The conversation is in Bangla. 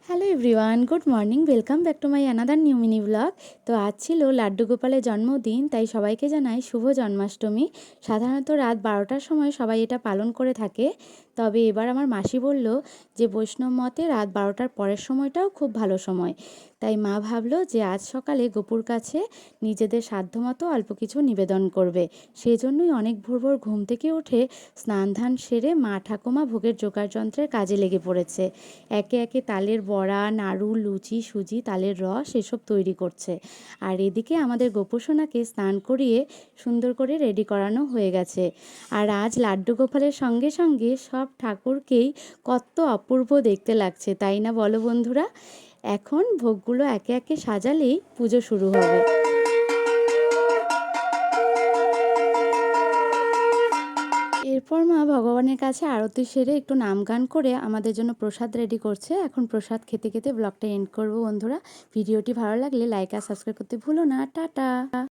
Hello everyone, good morning. Welcome back to my another new mini blog. তো আজ ছিল লাড্ডু গোপালের জন্মদিন, তাই সবাইকে জানাই শুভ জন্মাষ্টমী। সাধারণত রাত 12টার সময় সবাই এটা পালন করে থাকে, তবে এবার আমার মাসি বলল যে বৈষ্ণব মতে রাত 12টার পরের সময়টাও খুব ভালো সময়। তাই মা ভাবলো যে আজ সকালে গোপুর কাছে নিজেদের সাধ্যমতো অল্প কিছু নিবেদন করবে। সেজন্যই অনেক ভোর ভোর ঘুম থেকে উঠে স্নান ধান সেরে মা ঠাকুমা ভোগের জোগাড় যন্ত্রের কাজে লেগে পড়েছে। একে একে তালের বড়া, নাড়ু, লুচি, সুজি, তালের রস এসব তৈরি করছে। আর এদিকে আমাদের গোপুসোনাকে স্নান করিয়ে সুন্দর করে রেডি করানো হয়ে গেছে। আর আজ লাড্ডু গোপালের সঙ্গে সঙ্গে সব ঠাকুরকেই কত অপূর্ব দেখতে লাগছে, তাই না বলো বন্ধুরা? এখন ভোগগুলো একে একে সাজালেই পুজো শুরু হবে। এরপর মা ভগবানের কাছে আরতি সেরে একটু নাম গান করে আমাদের জন্য প্রসাদ রেডি করছে। এখন প্রসাদ খেতে খেতে ব্লগটা এন্ড করবো বন্ধুরা। ভিডিওটি ভালো লাগলে লাইক আর সাবস্ক্রাইব করতে ভুলো না। টাটা।